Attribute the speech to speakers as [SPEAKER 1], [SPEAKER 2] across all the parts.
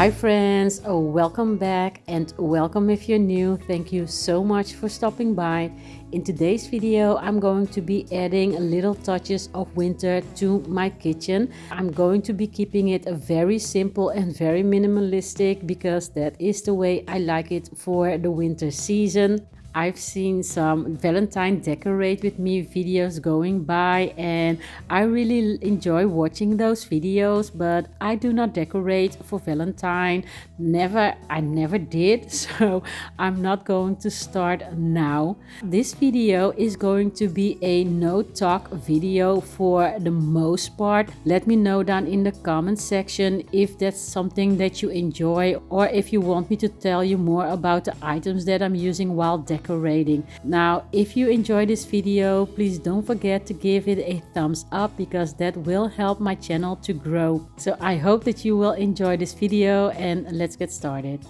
[SPEAKER 1] Hi friends, welcome back and welcome if you're new. Thank you so much for stopping by. In today's video I'm going to be adding little touches of winter to my kitchen. I'm going to be keeping it very simple and very minimalistic because that is the way I like it for the winter season. I've seen some Valentine decorate with me videos going by and I really enjoy watching those videos, but I do not decorate for Valentine. I never did, so I'm not going to start now. This video is going to be a no talk video for the most part. Let me know down in the comment section if that's something that you enjoy or if you want me to tell you more about the items that I'm using while decorating. Now, if you enjoy this video, please don't forget to give it a thumbs up because that will help my channel to grow. So I hope that you will enjoy this video and let's get started.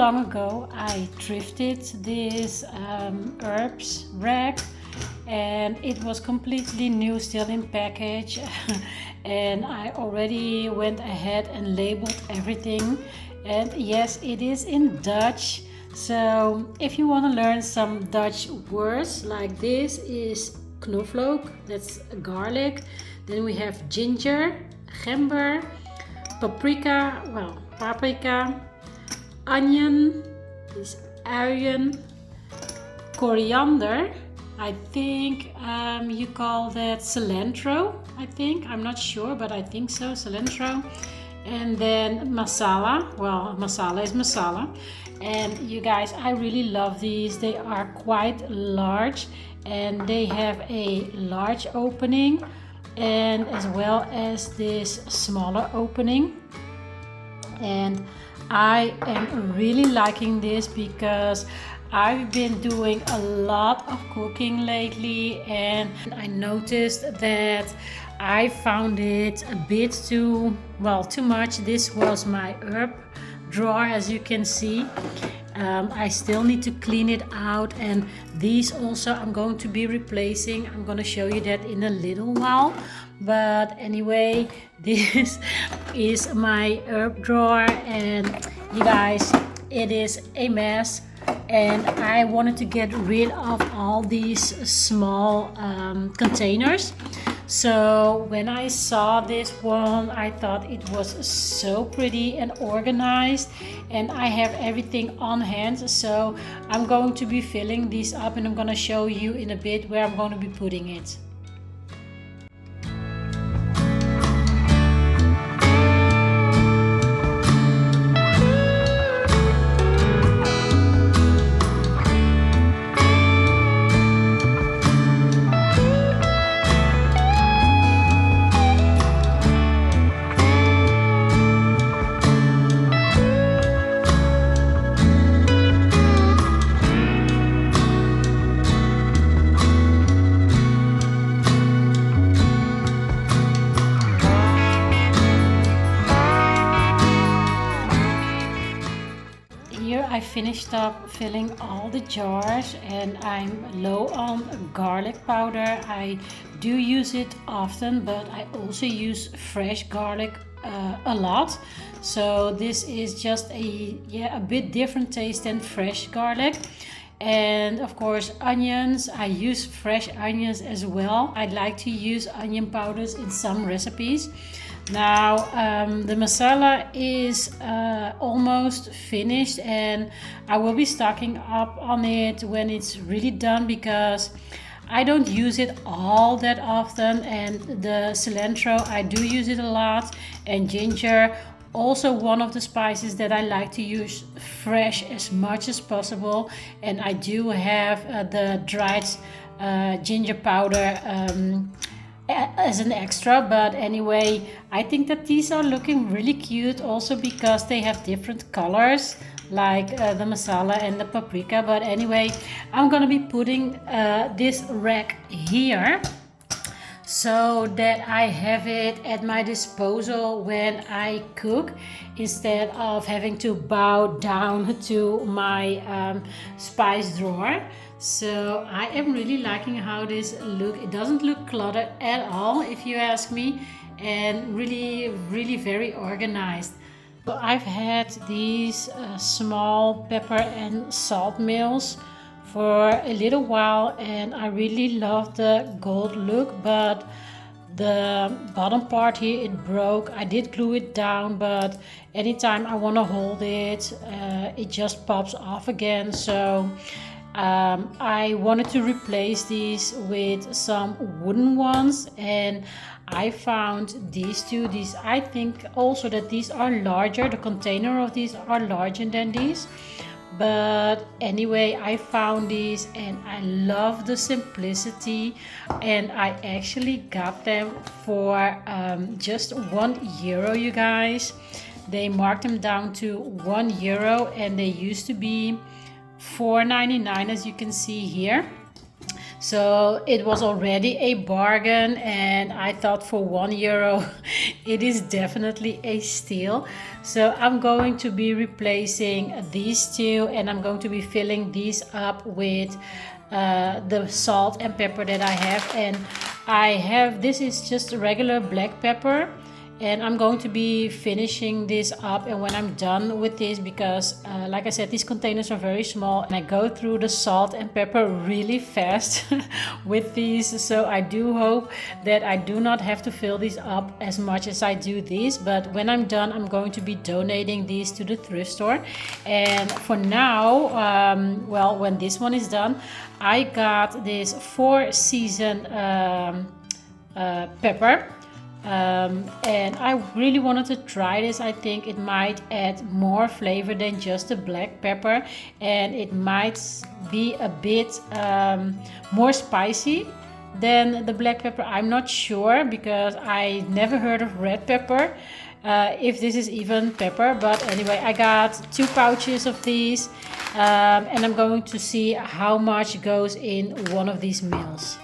[SPEAKER 1] long ago I thrifted this herbs rack, and it was completely new, still in package. And I already went ahead and labeled everything, and yes, it is in Dutch. So if you want to learn some Dutch words, like this is knoflook, that's garlic. Then we have ginger, gember, paprika, onion, is onion, coriander. I think you call that cilantro. I'm not sure, but I think so, cilantro. And then masala. Well, masala is masala. And you guys, I really love these. They are quite large, and they have a large opening, and as well as this smaller opening. And I am really liking this because I've been doing a lot of cooking lately, and I noticed that I found it a bit too much. This was my herb drawer, as you can see. I still need to clean it out, and these also I'm going to be replacing. I'm going to show you that in a little while. But anyway, this is my herb drawer, and you guys, it is a mess, and I wanted to get rid of all these small containers. So when I saw this one, I thought it was so pretty and organized, and I have everything on hand. So I'm going to be filling these up, and I'm going to show you in a bit where I'm going to be putting it. I finished up filling all the jars, and I'm low on garlic powder. I do use it often, but I also use fresh garlic a lot. So this is just a bit different taste than fresh garlic. And of course, onions. I use fresh onions as well. I like to use onion powders in some recipes. Now the masala is almost finished, and I will be stocking up on it when it's really done, because I don't use it all that often. And the cilantro, I do use it a lot, and ginger, also one of the spices that I like to use fresh as much as possible. And I do have the dried ginger powder as an extra. But anyway, I think that these are looking really cute, also because they have different colors, like the masala and the paprika. But anyway, I'm gonna be putting this rack here so that I have it at my disposal when I cook, instead of having to bow down to my spice drawer. So I am really liking how this look. It doesn't look cluttered at all, if you ask me, and really very organized. So I've had these small pepper and salt mills for a little while, and I really love the gold look, but the bottom part here, it broke. I did glue it down, but anytime I want to hold it, it just pops off again. So I wanted to replace these with some wooden ones, and I found these two. These, I think also that these are larger. The container of these are larger than these. But anyway, I found these, and I love the simplicity, and I actually got them for just €1, you guys. They marked them down to €1, and they used to be $4.99, as you can see here. So it was already a bargain, and I thought for €1 it is definitely a steal. So I'm going to be replacing these two, and I'm going to be filling these up with the salt and pepper that I have. And this is just regular black pepper, and I'm going to be finishing this up. And when I'm done with this, because like I said, these containers are very small and I go through the salt and pepper really fast with these, so I do hope that I do not have to fill these up as much as I do these. But when I'm done, I'm going to be donating these to the thrift store. And for now, well, when this one is done, I got this 4-season pepper. And I really wanted to try this. I think it might add more flavor than just the black pepper, and it might be a bit more spicy than the black pepper. I'm not sure, because I never heard of red pepper, if this is even pepper. But anyway, I got 2 pouches of these, and I'm going to see how much goes in one of these meals.